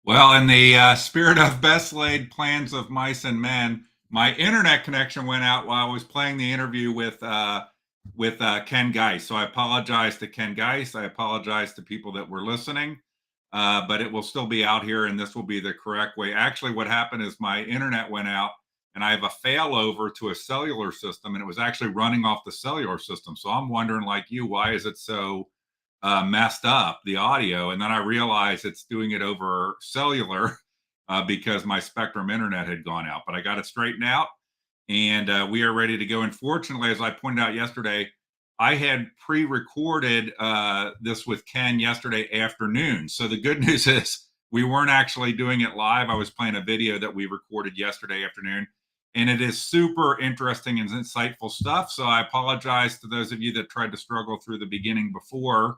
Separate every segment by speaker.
Speaker 1: Well, in the spirit of best laid plans of mice and men, my internet connection went out while I was playing the interview with Ken Geis. So I apologize to Ken Geis. I apologize to people that were listening, but it will still be out here, and this will be the correct way. Actually, what happened is my internet went out, and I have a failover to a cellular system, and it was actually running off the cellular system. So I'm wondering, like you, why is it so messed up the audio, and then I realized it's doing it over cellular because my Spectrum internet had gone out. But I got it straightened out, and we are ready to go. And fortunately, as I pointed out yesterday, I had pre-recorded this with Ken yesterday afternoon. So the good news is we weren't actually doing it live. I was playing a video that we recorded yesterday afternoon, and it is super interesting and insightful stuff. So I apologize to those of you that tried to struggle through the beginning before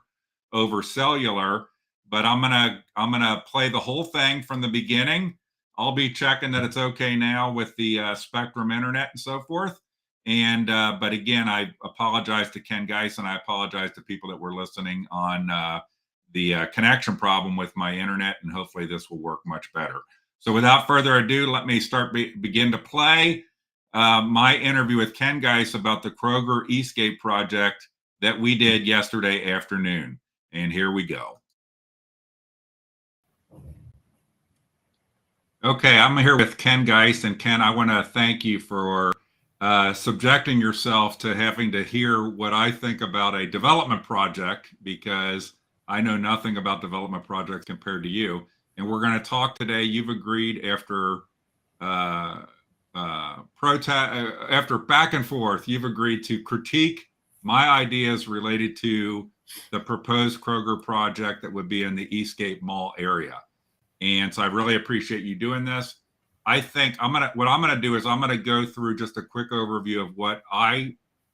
Speaker 1: over cellular, but I'm gonna play the whole thing from the beginning. I'll be checking that it's okay now with the Spectrum internet and so forth. And but again, I apologize to Ken Geis, and I apologize to people that were listening on the connection problem with my internet, and hopefully this will work much better. So without further ado, let me begin to play my interview with Ken Geis about the Kroger Eastgate project that we did yesterday afternoon. And here we go. Okay, I'm here with Ken Geis. And Ken, I want to thank you for subjecting yourself to having to hear what I think about a development project, because I know nothing about development projects compared to you. And we're going to talk today. You've agreed after after back and forth, you've agreed to critique my ideas related to the proposed Kroger project that would be in the Eastgate Mall area. And so I really appreciate you doing this. I think what I'm gonna do is I'm gonna go through just a quick overview of what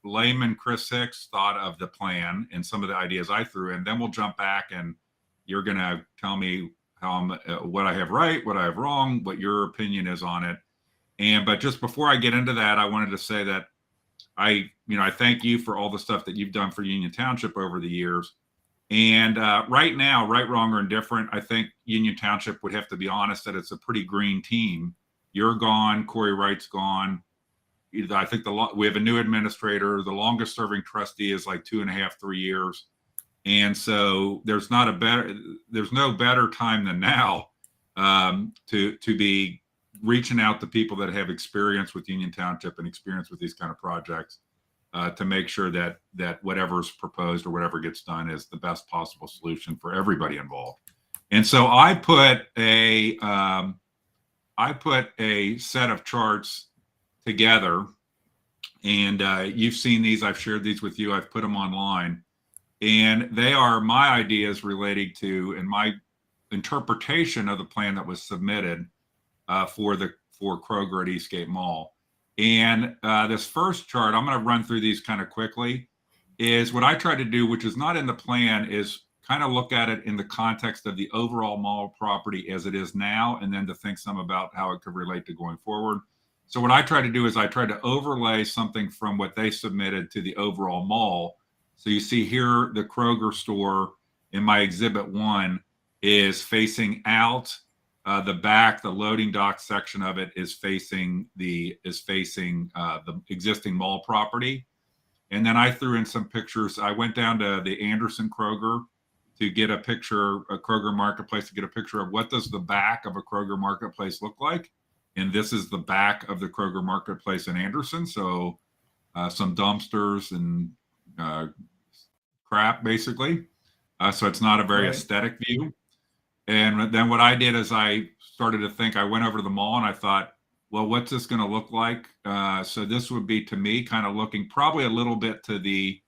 Speaker 1: layman Chris Hicks thought of the plan and some of the ideas I threw in. Then we'll jump back and you're gonna tell me what I have right, what I have wrong, what your opinion is on it. But just before I get into that, I wanted to say that I thank you for all the stuff that you've done for Union Township over the years. And right now, right, wrong, or indifferent, I think Union Township would have to be honest that it's a pretty green team. You're gone, Corey Wright's gone. I think we have a new administrator. The longest serving trustee is like 2.5, 3 years. And so there's no better time than now to be reaching out to people that have experience with Union Township and experience with these kind of projects to make sure that whatever's proposed or whatever gets done is the best possible solution for everybody involved. And so I put a set of charts together, and you've seen these. I've shared these with you. I've put them online, and they are my ideas relating to and my interpretation of the plan that was submitted for Kroger at Eastgate Mall. And this first chart, I'm going to run through these kind of quickly, is what I tried to do, which is not in the plan, is kind of look at it in the context of the overall mall property as it is now, and then to think some about how it could relate to going forward. So what I tried to do is I tried to overlay something from what they submitted to the overall mall. So you see here, the Kroger store in my exhibit 1 is facing out. The back, the loading dock section of it is facing the existing mall property. And then I threw in some pictures. I went down to the Anderson Kroger to get a picture, a Kroger Marketplace, to get a picture of what does the back of a Kroger Marketplace look like. And this is the back of the Kroger Marketplace in Anderson. So some dumpsters and crap, basically. So it's not a very aesthetic view. And then what I did is I started to think, I went over to the mall and I thought, well, what's this going to look like? So this would be, to me, kind of looking probably a little bit to the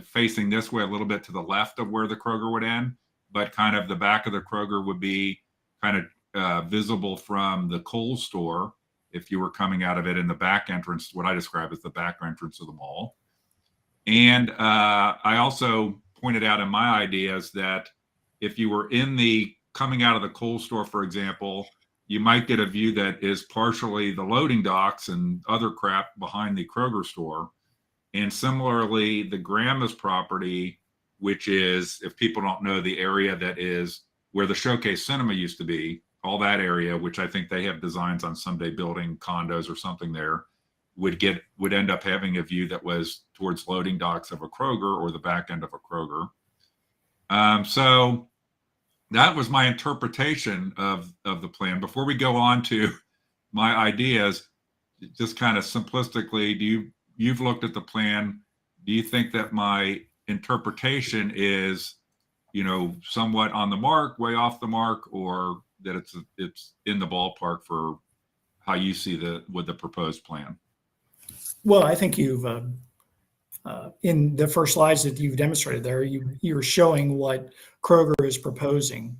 Speaker 1: facing this way, a little bit to the left of where the Kroger would end, but kind of the back of the Kroger would be kind of visible from the Kohl's store if you were coming out of it in the back entrance, what I describe as the back entrance of the mall. And I also pointed out in my ideas that if you were coming out of the Kohl's store, for example, you might get a view that is partially the loading docks and other crap behind the Kroger store. And similarly, the Grandma's property, which is, if people don't know, the area that is where the Showcase Cinema used to be, all that area, which I think they have designs on someday building condos or something there, would end up having a view that was towards loading docks of a Kroger or the back end of a Kroger. So that was my interpretation of the plan. Before we go on to my ideas, just kind of simplistically, you've looked at the plan. Do you think that my interpretation is, somewhat on the mark, way off the mark, or that it's in the ballpark for how you see the proposed plan?
Speaker 2: Well, I think you've in the first slides that you've demonstrated there, you're showing what Kroger is proposing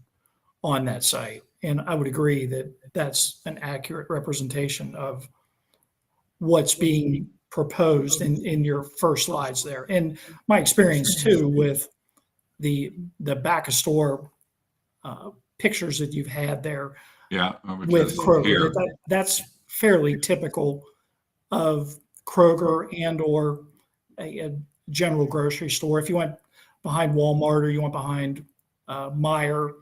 Speaker 2: on that site, and I would agree that that's an accurate representation of what's being proposed in your first slides there. And my experience too with the back of store pictures that you've had there, with Kroger, that's fairly typical of Kroger and or a general grocery store. If you went behind Walmart or you went behind Meijer,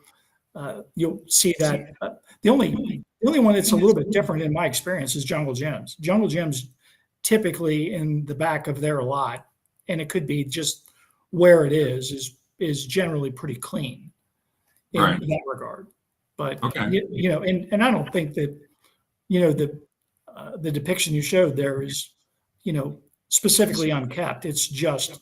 Speaker 2: you'll see that. The only one that's a little bit different in my experience is Jungle Gyms. Jungle Gyms typically in the back of their lot, and it could be just where it is generally pretty clean in that regard. But and I don't think that the depiction you showed there is specifically unkept. It's just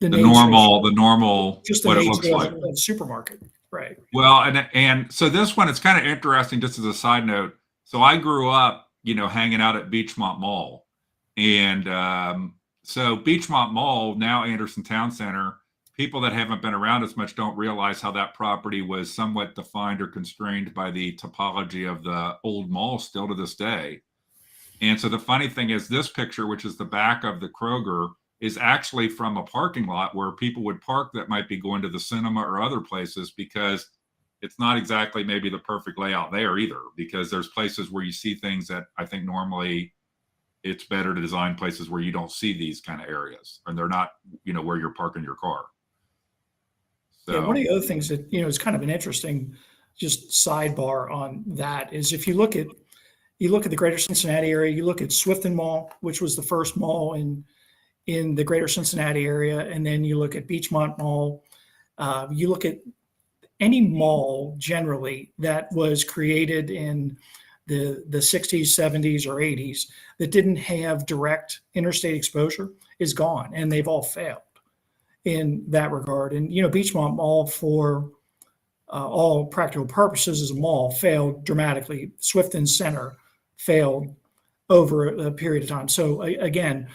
Speaker 2: the
Speaker 1: normal
Speaker 2: just the
Speaker 1: what it
Speaker 2: nature
Speaker 1: looks like.
Speaker 2: of the supermarket, right?
Speaker 1: Well, and so this one, it's kind of interesting. Just as a side note, so I grew up, hanging out at Beachmont Mall, and so Beachmont Mall, now Anderson Town Center. People that haven't been around as much don't realize how that property was somewhat defined or constrained by the topology of the old mall still to this day. And so the funny thing is this picture, which is the back of the Kroger, is actually from a parking lot where people would park that might be going to the cinema or other places, because it's not exactly maybe the perfect layout there either, because there's places where you see things that I think normally it's better to design places where you don't see these kind of areas, and they're not, where you're parking your car. So,
Speaker 2: one of the other things that, is kind of an interesting just sidebar on that is if you look at the greater Cincinnati area, you look at Swifton Mall, which was the first mall in the greater Cincinnati area, and then you look at Beachmont Mall, you look at any mall generally that was created in the 60s, 70s, or 80s that didn't have direct interstate exposure is gone, and they've all failed in that regard. And, Beachmont Mall, for all practical purposes as a mall, failed dramatically. Swifton Center failed over a period of time. So again,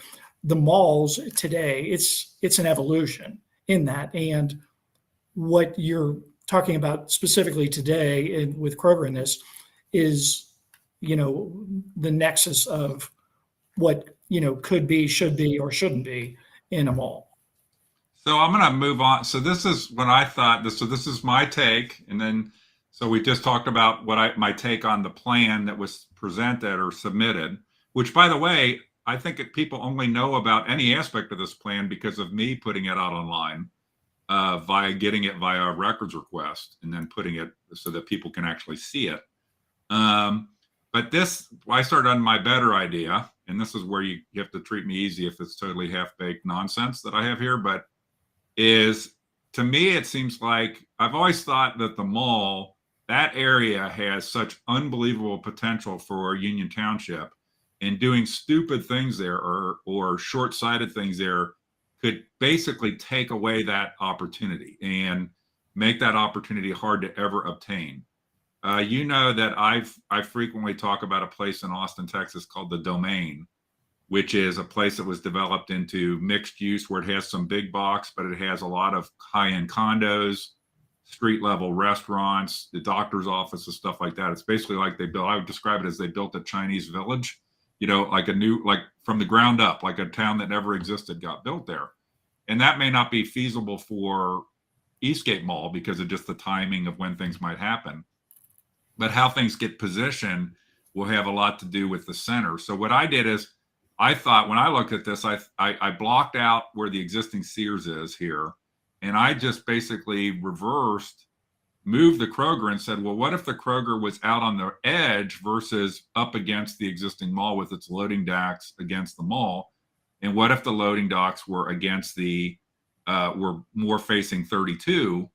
Speaker 2: the malls today, it's an evolution in that. And what you're talking about specifically today with Kroger in this is, the nexus of what, could be, should be, or shouldn't be in a mall.
Speaker 1: So I'm going to move on. So this is what I thought. So this is my take, and then so we just talked about my take on the plan that was presented or submitted. Which, by the way, I think people only know about any aspect of this plan because of me putting it out online, via getting it via a records request, and then putting it so that people can actually see it. But I started on my better idea, and this is where you have to treat me easy if it's totally half-baked nonsense that I have here, but to me, it seems like I've always thought that the mall, that area has such unbelievable potential for Union Township, and doing stupid things there or short-sighted things there could basically take away that opportunity and make that opportunity hard to ever obtain. That I frequently talk about a place in Austin, Texas called the Domain, which is a place that was developed into mixed use, where it has some big box, but it has a lot of high-end condos, street level restaurants, the doctor's offices, stuff like that. It's basically like I would describe it as they built a Chinese village, like from the ground up, like a town that never existed got built there. And that may not be feasible for Eastgate Mall because of just the timing of when things might happen. But how things get positioned will have a lot to do with the center. So what I did is, I thought when I looked at this, I blocked out where the existing Sears is here, and I just basically reversed moved the Kroger and said, well, what if the Kroger was out on the edge versus up against the existing mall with its loading docks against the mall? And what if the loading docks were against were more facing 32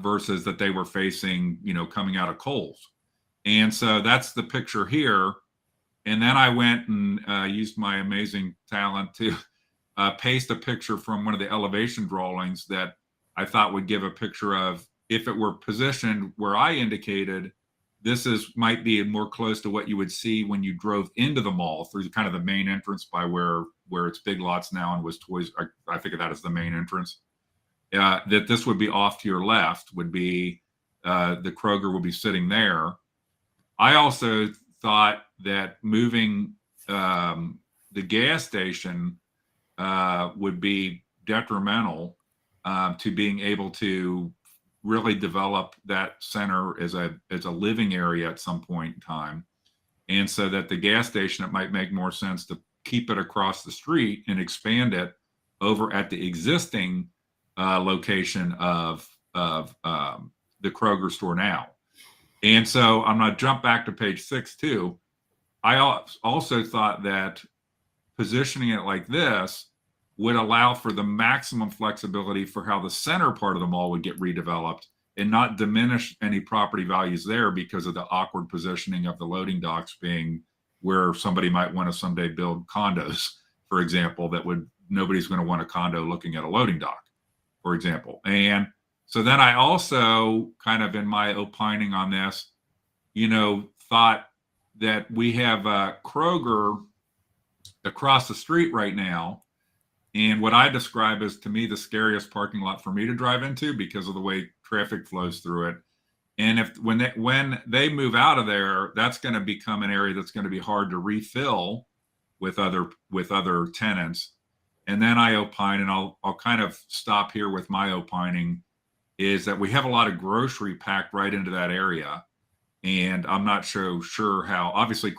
Speaker 1: versus that they were facing, coming out of Kohl's? And so that's the picture here. And then I went and used my amazing talent to paste a picture from one of the elevation drawings that I thought would give a picture of, if it were positioned where I indicated, might be more close to what you would see when you drove into the mall through kind of the main entrance by where it's Big Lots now and was Toys. I think of that as the main entrance. That this would be off to your left, would be the Kroger would be sitting there. I also thought that moving the gas station would be detrimental to being able to really develop that center as a living area at some point in time. And so that the gas station, it might make more sense to keep it across the street and expand it over at the existing location of the Kroger store now. And so I'm going to jump back to page 6 too. I also thought that positioning it like this would allow for the maximum flexibility for how the center part of the mall would get redeveloped and not diminish any property values there because of the awkward positioning of the loading docks being where somebody might want to someday build condos, for example, nobody's going to want a condo looking at a loading dock, for example. And so then I also kind of, in my opining on this, thought that we have Kroger across the street right now, and what I describe as, to me, the scariest parking lot for me to drive into because of the way traffic flows through it. And when they move out of there, that's going to become an area that's going to be hard to refill with other tenants. And then I opine, and I'll kind of stop here with my opining, is that we have a lot of grocery packed right into that area. And I'm not so sure how, obviously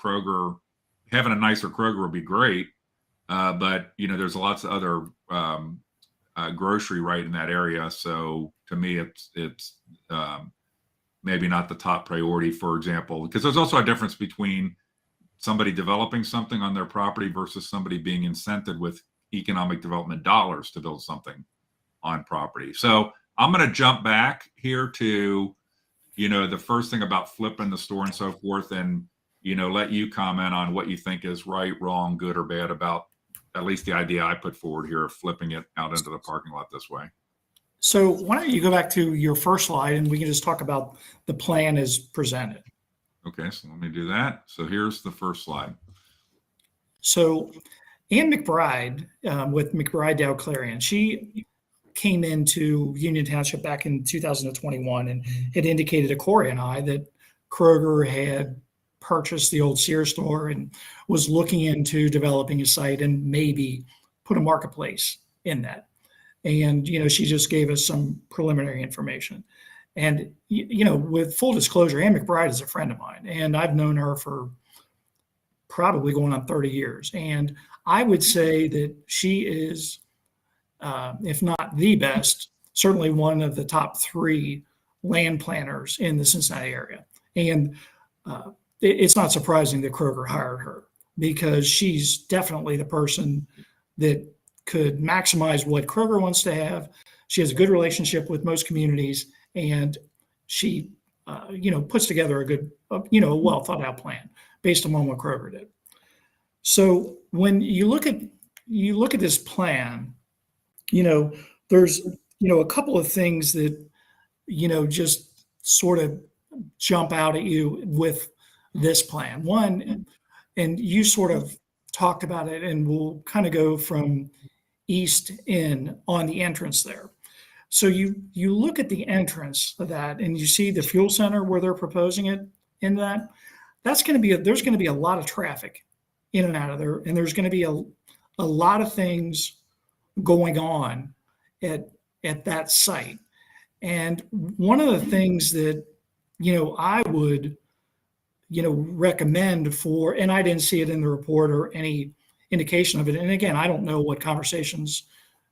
Speaker 1: having a nicer Kroger would be great. But there's lots of other grocery right in that area. So to me, it's maybe not the top priority, for example, because there's also a difference between somebody developing something on their property versus somebody being incented with economic development dollars to build something on property. So I'm going to jump back here to, the first thing about flipping the store and so forth, and, let you comment on what you think is right, wrong, good, or bad about at least the idea I put forward here of flipping it out into the parking lot this way.
Speaker 2: So why don't you go back to your first slide and we can just talk about the plan as presented.
Speaker 1: Okay, so let me do that. So here's the first slide.
Speaker 2: So Ann McBride with McBride Dow Clarion, she came into Union Township back in 2021 and had indicated to Corey and I that Kroger had purchased the old Sears store and was looking into developing a site and maybe put a marketplace in that. And, she just gave us some preliminary information. And, with full disclosure, Ann McBride is a friend of mine, and I've known her for probably going on 30 years. And I would say that she is, if not the best, certainly one of the top 3 land planners in the Cincinnati area. And it's not surprising that Kroger hired her because she's definitely the person that could maximize what Kroger wants to have. She has a good relationship with most communities, and she, puts together a good, a well thought out plan based on what Kroger did. So when you look at this plan, there's, a couple of things that, just sort of jump out at you with this plan. One, and you sort of talked about it, and we'll kind of go from east in on the entrance there. So you look at the entrance of that and you see the fuel center where they're proposing it in that. There's going to be a lot of traffic in and out of there, and there's going to be a lot of things going on at that site. And one of the things that I would recommend for, and I didn't see it in the report or any indication of it. And again, I don't know what conversations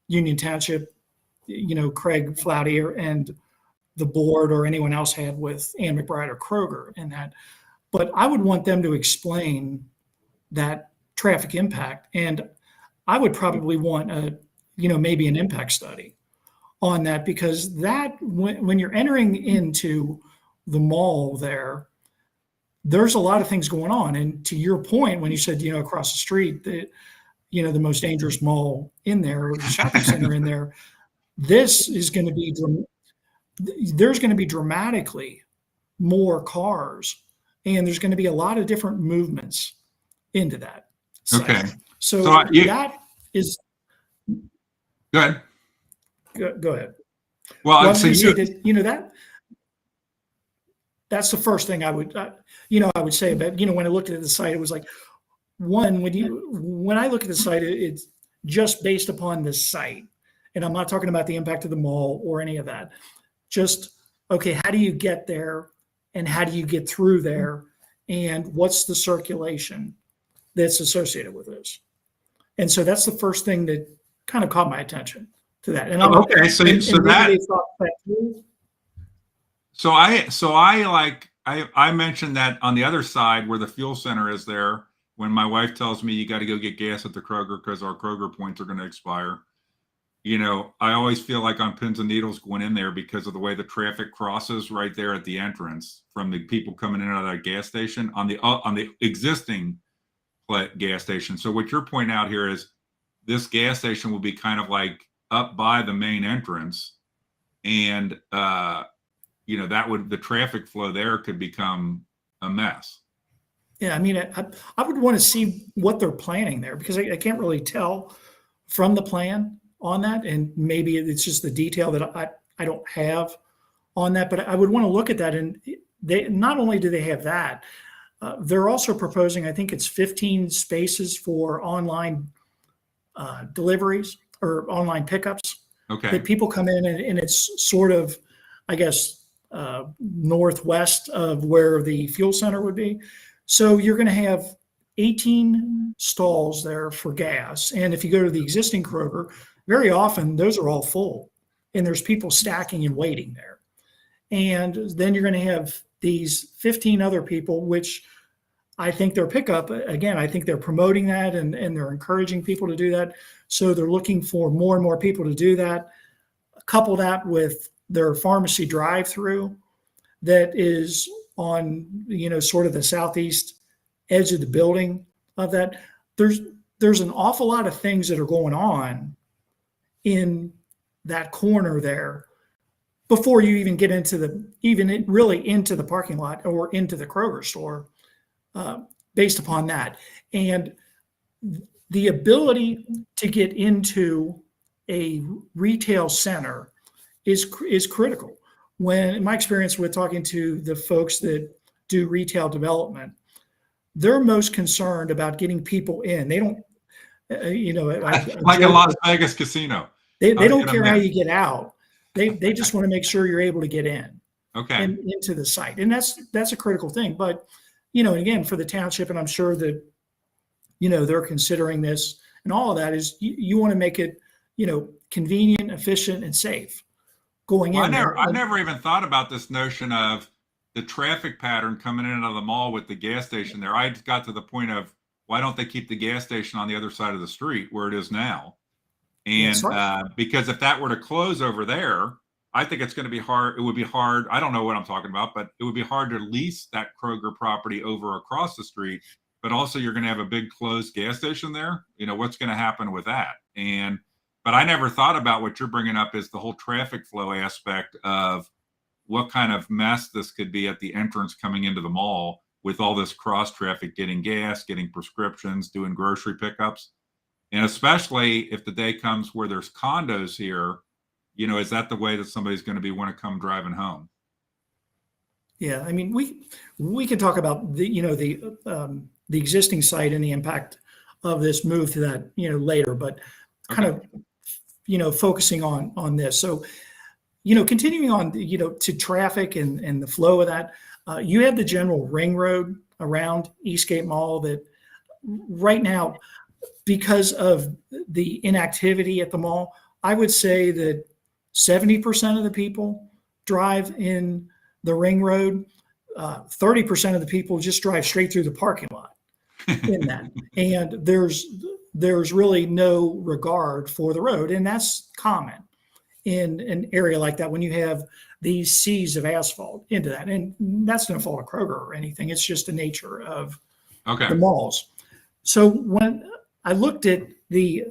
Speaker 2: Union Township, Craig Floutier and the board or anyone else had with Ann McBride or Kroger in that. But I would want them to explain that traffic impact. And I would probably want maybe an impact study on that, because that when you're entering into the mall there's a lot of things going on. And to your point, when you said, across the street, the most dangerous mall in there, or the shopping center in there, this is going to be, there's going to be dramatically more cars, and there's going to be a lot of different movements into that site.
Speaker 1: Okay.
Speaker 2: So that is,
Speaker 1: Go ahead.
Speaker 2: go ahead.
Speaker 1: Well,
Speaker 2: Well, I
Speaker 1: I'd
Speaker 2: was
Speaker 1: say
Speaker 2: going to say that, that's the first thing I would say about, when I looked at the site, it was like, one, when I look at the site, it's just based upon the site. And I'm not talking about the impact of the mall or any of that. Just, okay, how do you get there, and how do you get through there, and what's the circulation that's associated with this? And so that's the first thing that kind of caught my attention to that. And
Speaker 1: okay, so
Speaker 2: maybe
Speaker 1: that,
Speaker 2: they thought that through.
Speaker 1: so I mentioned that on the other side where the fuel center is there, when my wife tells me you got to go get gas at the Kroger because our Kroger points are going to expire, I always feel like on pins and needles going in there because of the way the traffic crosses right there at the entrance from the people coming in and out of that gas station on the existing gas station. So what you're pointing out here is this gas station will be kind of like up by the main entrance, and the traffic flow there could become a mess.
Speaker 2: Yeah, I mean, I would want to see what they're planning there, because I can't really tell from the plan on that, and maybe it's just the detail that I don't have on that. But I would want to look at that, and they not only do they have that, they're also proposing, I think it's 15 spaces for online deliveries or online pickups.
Speaker 1: Okay.
Speaker 2: That people come in, and it's sort of, I guess, northwest of where the fuel center would be. So you're going to have 18 stalls there for gas. And if you go to the existing Kroger, very often those are all full, and there's people stacking and waiting there. And then you're going to have these 15 other people, which I think their pickup, again, I think they're promoting that, and they're encouraging people to do that. So they're looking for more and more people to do that. Couple that with their pharmacy drive-through that is on, sort of the southeast edge of the building of that. There's an awful lot of things that are going on in that corner there before you even get into into the parking lot or into the Kroger store, based upon that. And the ability to get into a retail center is critical. When, in my experience with talking to the folks that do retail development, they're most concerned about getting people in. They don't,
Speaker 1: like a Las Vegas casino.
Speaker 2: They don't care how you get out. They just want to make sure you're able to get in.
Speaker 1: Okay.
Speaker 2: And into the site. And that's a critical thing. But, again, for the township, and I'm sure that, they're considering this, and all of that is you want to make it, convenient, efficient, and safe going in.
Speaker 1: I never even thought about this notion of the traffic pattern coming in and out of the mall with the gas station there. I got to the point of, why don't they keep the gas station on the other side of the street where it is now? And
Speaker 2: right.
Speaker 1: Because if that were to close over there, I think it's going to be hard. It would be hard. I don't know what I'm talking about, but it would be hard to lease that Kroger property over across the street. But also, you're going to have a big closed gas station there. What's going to happen with that? But I never thought about what you're bringing up is the whole traffic flow aspect of what kind of mess this could be at the entrance coming into the mall with all this cross traffic, getting gas, getting prescriptions, doing grocery pickups. And especially if the day comes where there's condos here, is that the way that somebody's going to want to come driving home?
Speaker 2: Yeah, I mean, we can talk about the existing site and the impact of this move to that later, but kind of focusing on this. So continuing on to traffic and the flow of that, you have the general ring road around Eastgate Mall that right now, because of the inactivity at the mall, I would say that 70% of the people drive in the ring road, 30% of the people just drive straight through the parking lot in that. And there's really no regard for the road. And that's common in an area like that when you have these seas of asphalt into that. And that's no fault of Kroger or anything. It's just the nature of
Speaker 1: Okay.
Speaker 2: the malls. So when I looked at the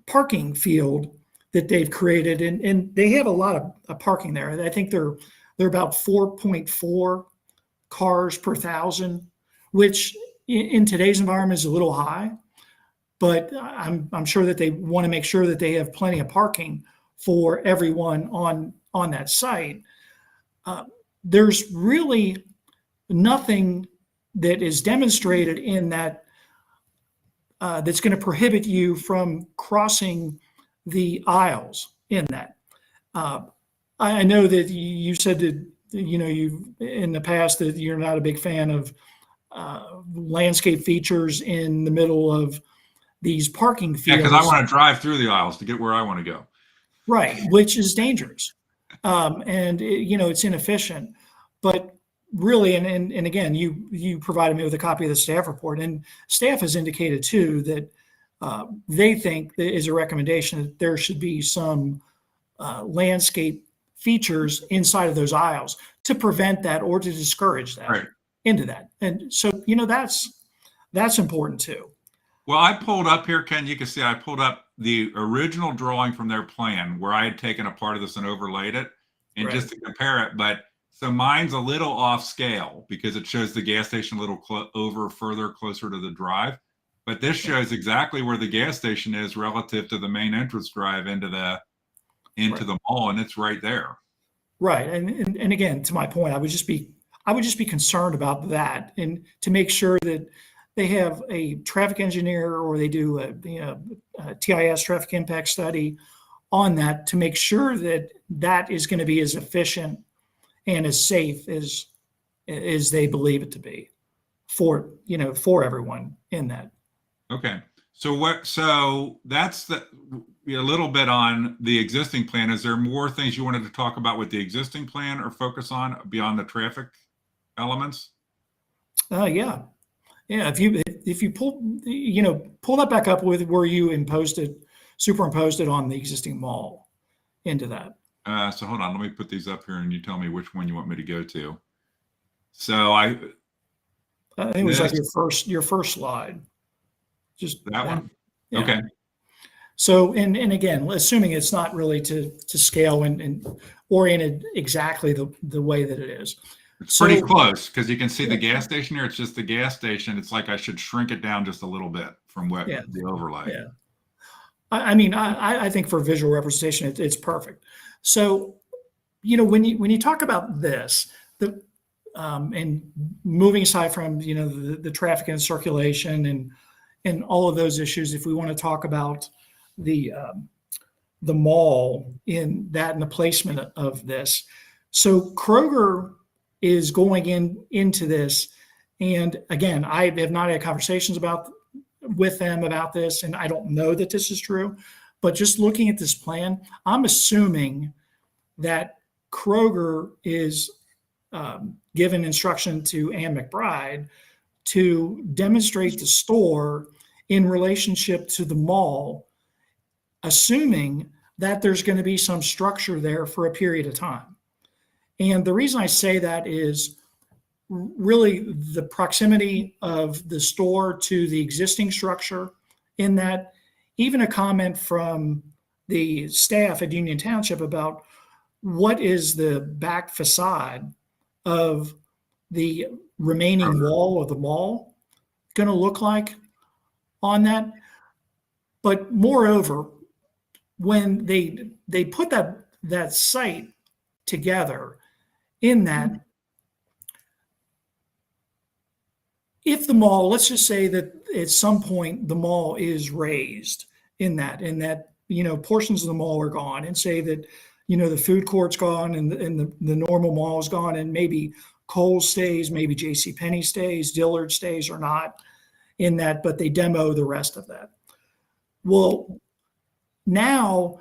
Speaker 2: parking field that they've created, and they have a lot of parking there. I think they're about 4.4 cars per thousand, which in today's environment is a little high. But I'm sure that they want to make sure that they have plenty of parking for everyone on that site. There's really nothing that is demonstrated in that that's going to prohibit you from crossing the aisles in that. I know that you said that you in the past that you're not a big fan of landscape features in the middle of these parking fields.
Speaker 1: Yeah, because I want to drive through the aisles to get where I want to go.
Speaker 2: Right, which is dangerous, and it's inefficient. But really, and again, you provided me with a copy of the staff report, and staff has indicated too that they think there is a recommendation that there should be some landscape features inside of those aisles to prevent that or to discourage that into that. And so that's important too.
Speaker 1: Well, I pulled up here, Ken, you can see I pulled up the original drawing from their plan where I had taken a part of this and overlaid it, and just to compare it. But so mine's a little off scale because it shows the gas station a little further closer to the drive. But this shows exactly where the gas station is relative to the main entrance drive into the mall, and it's right there. Right.
Speaker 2: And again, to my point, I would just be concerned about that, and to make sure that they have a traffic engineer or they do a TIS traffic impact study on that to make sure that that is going to be as efficient and as safe as they believe it to be for everyone in that.
Speaker 1: Okay. So that's a little bit on the existing plan. Is there more things you wanted to talk about with the existing plan or focus on beyond the traffic elements?
Speaker 2: Yeah. If you pull that back up with where you superimposed it on the existing mall into that.
Speaker 1: So hold on, let me put these up here and you tell me which one you want me to go to. So I
Speaker 2: think it was like your first slide. Just
Speaker 1: that one.
Speaker 2: Yeah.
Speaker 1: Okay.
Speaker 2: So, and again, assuming it's not really to scale and oriented exactly the way that it is.
Speaker 1: It's pretty close because you can see the gas station here. It's just the gas station. It's like I should shrink it down just a little bit from what the overlay.
Speaker 2: Yeah. I think for visual representation, it's perfect. So, when you talk about this, and moving aside from the traffic and circulation and all of those issues, if we want to talk about the mall in that and the placement of this, so Kroger is going into this, and again, I have not had conversations with them about this, and I don't know that this is true, but just looking at this plan, I'm assuming that Kroger is given instruction to Ann McBride to demonstrate the store in relationship to the mall, assuming that there's going to be some structure there for a period of time. And the reason I say that is really the proximity of the store to the existing structure, in that even a comment from the staff at Union Township about what is the back facade of the remaining wall of the mall going to look like on that. But moreover, when they put that site together, in that, if the mall, let's just say that at some point the mall is raised in that portions of the mall are gone, and say that the food court's gone and the normal mall is gone, and maybe Kohl's stays, maybe JCPenney stays, Dillard stays or not in that, but they demo the rest of that. Well, now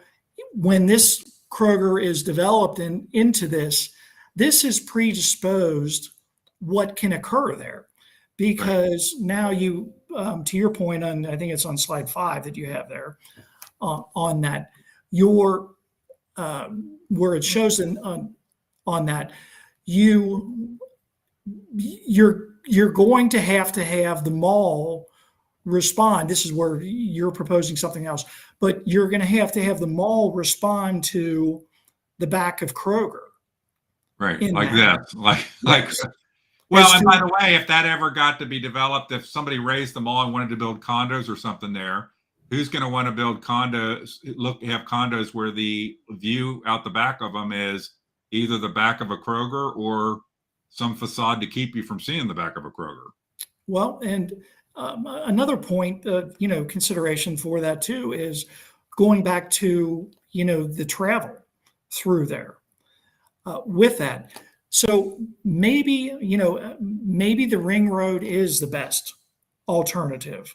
Speaker 2: when this Kroger is developed into this, this is predisposed what can occur there. Because now you, to your point on, I think it's on slide 5 that you have there, on that, your where it shows on that, you're going to have the mall respond. This is where you're proposing something else, but you're going to have the mall respond to the back of Kroger.
Speaker 1: Right, like that. Like
Speaker 2: Yes.
Speaker 1: Well, and by the way, if that ever got to be developed, if somebody raised the mall and wanted to build condos or something there, who's going to want to build condos, have condos where the view out the back of them is either the back of a Kroger or some facade to keep you from seeing the back of a Kroger?
Speaker 2: Well, and another point, consideration for that too is going back to, the travel through there with that. So maybe the ring road is the best alternative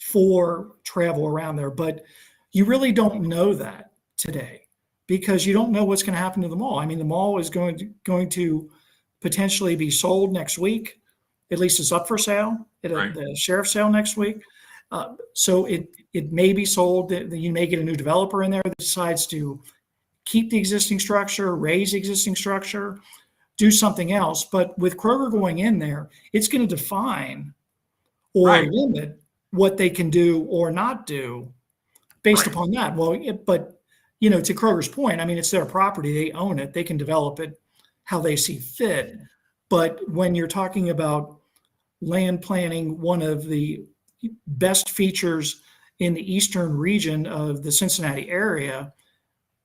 Speaker 2: for travel around there, but you really don't know that today because you don't know what's going to happen to the mall. I mean, the mall is going to potentially be sold next week. At least it's up for sale at the sheriff's sale next week. So it may be sold. You may get a new developer in there that decides to keep the existing structure, raise the existing structure, do something else. But with Kroger going in there, it's going to define or limit what they can do or not do based upon that. Well, but to Kroger's point, I mean, it's their property. They own it. They can develop it how they see fit. But when you're talking about land planning, one of the best features in the eastern region of the Cincinnati area,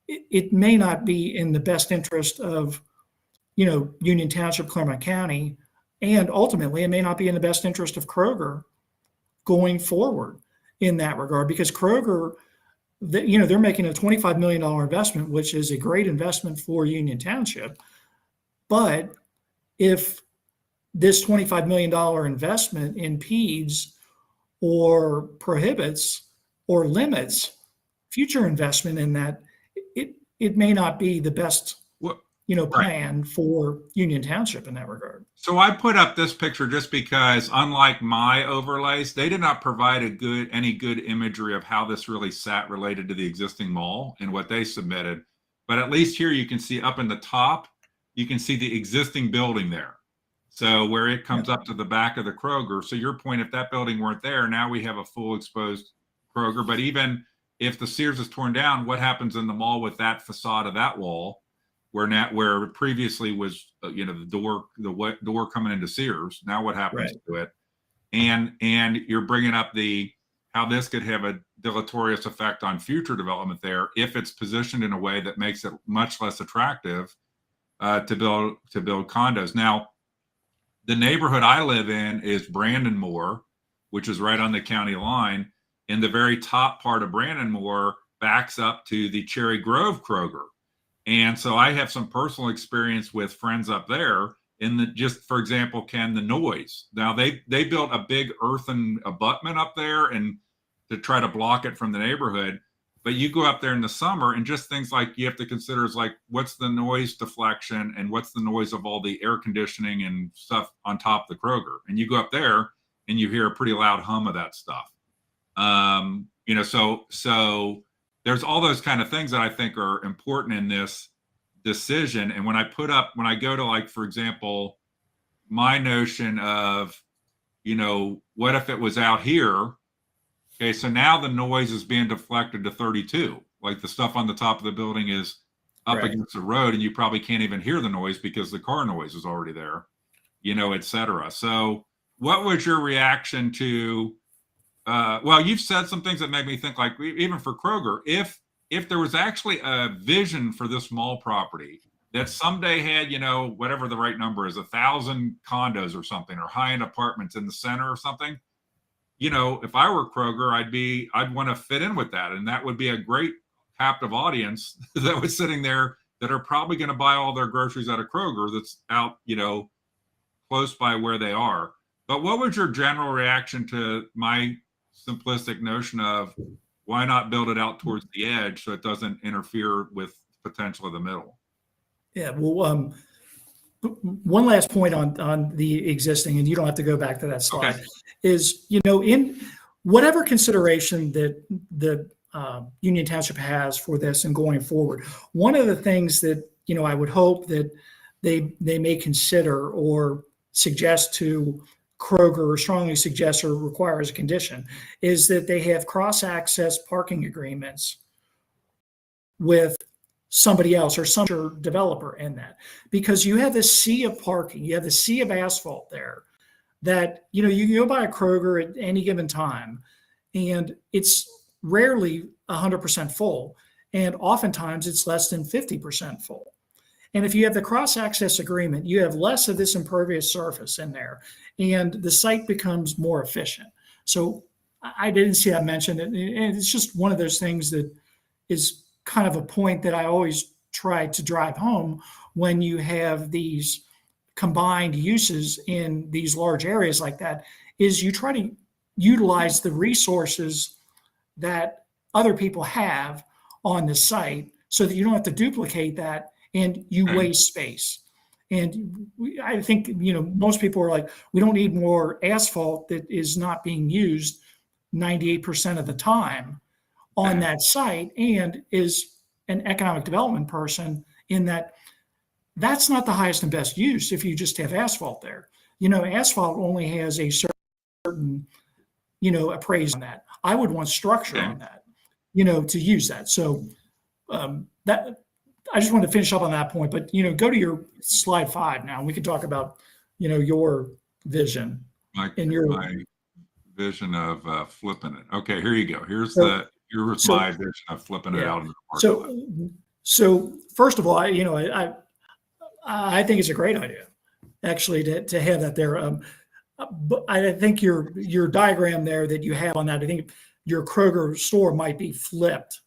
Speaker 2: it may not be in the best interest of Union Township, Claremont County, and ultimately it may not be in the best interest of Kroger going forward in that regard, because Kroger, they're making a $25 million investment, which is a great investment for Union Township. But if this $25 million investment impedes or prohibits or limits future investment in that, it may not be the best plan for Union Township in that regard.
Speaker 1: So I put up this picture just because, unlike my overlays, they did not provide any good imagery of how this really sat related to the existing mall and what they submitted. But at least here you can see up in the top, you can see the existing building there. So where it comes up to the back of the Kroger. So your point, if that building weren't there, now we have a full exposed Kroger. But even if the Sears is torn down, what happens in the mall with that facade of that wall, where previously was the door coming into Sears? Now what happens to it? And you're bringing up how this could have a deleterious effect on future development there if it's positioned in a way that makes it much less attractive to build condos. Now, the neighborhood I live in is Brandon Moore, which is right on the county line. And the very top part of Brandon Moore backs up to the Cherry Grove Kroger. And so I have some personal experience with friends up there just for example, Ken, the noise. Now they built a big earthen abutment up there and to try to block it from the neighborhood. But you go up there in the summer and just things like you have to consider is like, what's the noise deflection and what's the noise of all the air conditioning and stuff on top of the Kroger. And you go up there and you hear a pretty loud hum of that stuff. So there's all those kind of things that I think are important in this decision. And when I go to, like, for example, my notion of, what if it was out here? Okay, so now the noise is being deflected to 32. Like the stuff on the top of the building is up against the road, and you probably can't even hear the noise because the car noise is already there, et cetera. So what was your reaction to, well, you've said some things that make me think, like, even for Kroger, if there was actually a vision for this mall property that someday had, whatever the right number is, 1,000 condos or something, or high-end apartments in the center or something, if I were Kroger, I'd want to fit in with that. And that would be a great captive audience that was sitting there that are probably going to buy all their groceries out of Kroger that's out, close by where they are. But what was your general reaction to my simplistic notion of why not build it out towards the edge so it doesn't interfere with potential of the middle.
Speaker 2: Yeah. Well, one last point on the existing, and you don't have to go back to that slide,
Speaker 1: Okay.
Speaker 2: is, in whatever consideration that the Union Township has for this and going forward, one of the things that, I would hope that they may consider or suggest to Kroger, or strongly suggest or require as a condition, is that they have cross-access parking agreements with somebody else or some developer in that, because you have this sea of parking, you have the sea of asphalt there that, you can go by a Kroger at any given time and it's rarely 100% full. And oftentimes it's less than 50% full. And if you have the cross-access agreement, you have less of this impervious surface in there and the site becomes more efficient. So I didn't see that mentioned. And it's just one of those things that is kind of a point that I always try to drive home when you have these combined uses in these large areas like that, is you try to utilize the resources that other people have on the site so that you don't have to duplicate that and you waste space. And I think, most people are like, we don't need more asphalt that is not being used 98% of the time on that site, and is an economic development person in that that's not the highest and best use if you just have asphalt there. Asphalt only has a certain, appraised on that. I would want structure on that, to use that. So that I just wanted to finish up on that point, but, go to your slide 5 now, and we can talk about, your vision
Speaker 1: My
Speaker 2: and
Speaker 1: vision of flipping it. Okay, here you go. Here's
Speaker 2: So-
Speaker 1: my vision of flipping it out into the parking lot.
Speaker 2: So first of all, I think it's a great idea, actually, to have that there. But I think your diagram there that you have on that, I think your Kroger store might be flipped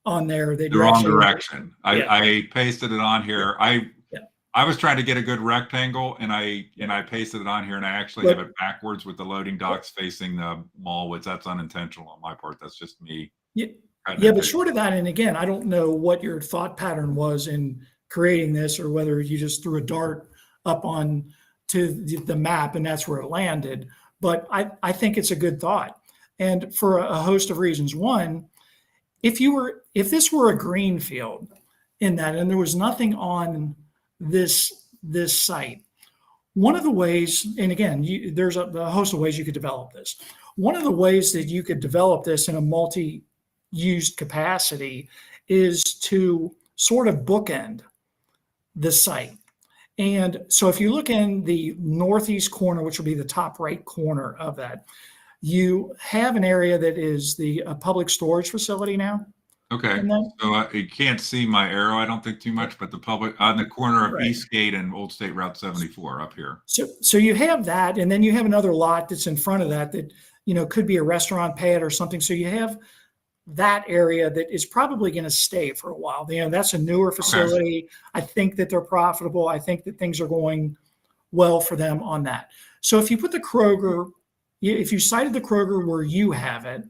Speaker 2: on there. That
Speaker 1: The
Speaker 2: you're
Speaker 1: wrong
Speaker 2: actually,
Speaker 1: direction.
Speaker 2: Yeah.
Speaker 1: I pasted it on here.
Speaker 2: Yeah.
Speaker 1: I was trying to get a good rectangle, and I pasted it on here, and I actually
Speaker 2: But-
Speaker 1: have it backwards with the loading docks facing the mall, which that's unintentional on my part. That's just me.
Speaker 2: Yeah,
Speaker 1: cutting
Speaker 2: yeah,
Speaker 1: and
Speaker 2: but
Speaker 1: pasting.
Speaker 2: short of that, and again, I don't know what your thought pattern was in creating this, or whether you just threw a dart up on to the map and that's where it landed. But I think it's a good thought, and for a host of reasons. One, if this were a green field in that, and there was nothing on this site, one of the ways, and again, there's a host of ways you could develop this. One of the ways that you could develop this in a multi-used capacity is to sort of bookend the site. And so if you look in the northeast corner, which will be the top right corner of that, you have an area that is the public storage facility now.
Speaker 1: Okay,
Speaker 2: And then-
Speaker 1: so you can't see my arrow, I don't think too much, but the public on the corner of
Speaker 2: Right.
Speaker 1: Eastgate and Old State Route 74 up here.
Speaker 2: So you have that, and then you have another lot that's in front of that could be a restaurant pad or something. So you have that area that is probably going to stay for a while. That's a newer facility. I think that they're profitable. I think that things are going well for them on that. So if you put the Kroger, if you cited the Kroger where you have it,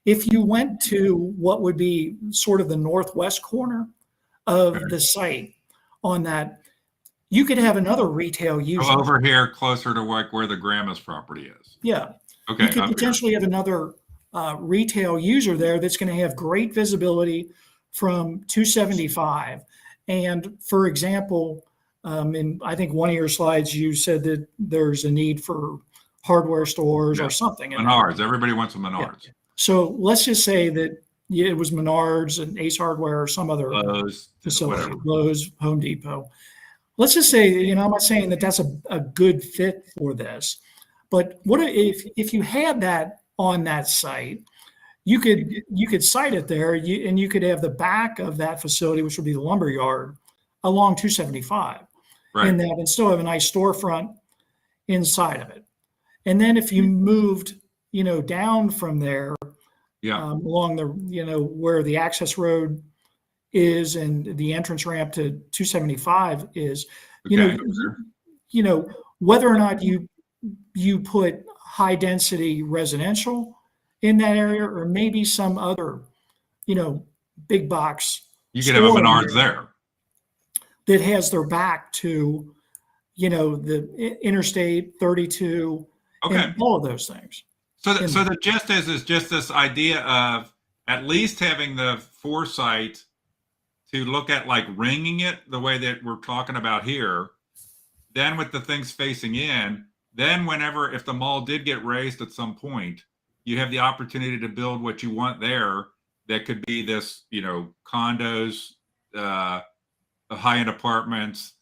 Speaker 2: if you went to what would be sort of the northwest corner of the site on that, you could have another retail user.
Speaker 1: So over here, closer to where the grandma's property is.
Speaker 2: Yeah.
Speaker 1: Okay.
Speaker 2: You could
Speaker 1: up here.
Speaker 2: potentially have another retail user there that's going to have great visibility from 275. And for example, in I think one of your slides, you said that there's a need for hardware stores or something.
Speaker 1: Menards. Everybody wants a Menards.
Speaker 2: Yeah. So let's just say that it was Menards and Ace Hardware or some other
Speaker 1: Lowe's,
Speaker 2: facility,
Speaker 1: whatever.
Speaker 2: Lowe's, Home Depot. Let's just say, I'm not saying that that's a good fit for this, but what if you had that on that site, you could site it there, and you could have the back of that facility, which would be the lumber yard, along 275,
Speaker 1: Right.
Speaker 2: and still have a nice storefront inside of it. And then if you moved, down from there,
Speaker 1: Yeah.
Speaker 2: along the, where the access road is and the entrance ramp to 275 is,
Speaker 1: Okay.
Speaker 2: whether or not you put high density residential in that area, or maybe some other, big box
Speaker 1: You could have a
Speaker 2: store
Speaker 1: Menards there.
Speaker 2: that has their back to, the Interstate 32
Speaker 1: Okay.
Speaker 2: and all of those things.
Speaker 1: So the gist is just this idea of at least having the foresight to look at like ringing it the way that we're talking about here. Then with the things facing in, then whenever if the mall did get raised at some point, you have the opportunity to build what you want there. That could be this, condos, high-end apartments,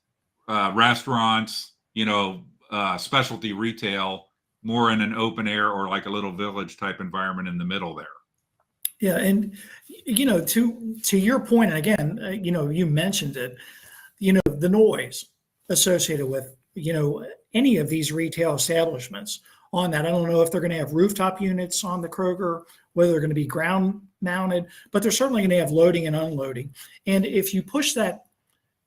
Speaker 1: restaurants, specialty retail, more in an open air or like a little village type environment in the middle there.
Speaker 2: Yeah, and to your point, and again, you mentioned it, the noise associated with any of these retail establishments on that. I don't know if they're going to have rooftop units on the Kroger, whether they're going to be ground mounted, but they're certainly going to have loading and unloading. And if you push that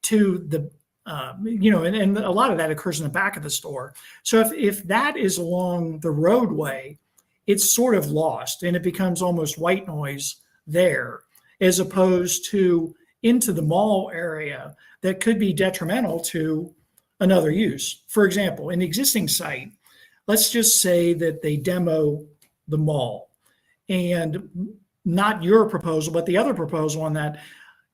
Speaker 2: to the and a lot of that occurs in the back of the store. So if that is along the roadway, it's sort of lost and it becomes almost white noise there, as opposed to into the mall area that could be detrimental to another use. For example, in the existing site, let's just say that they demo the mall, and not your proposal, but the other proposal on that,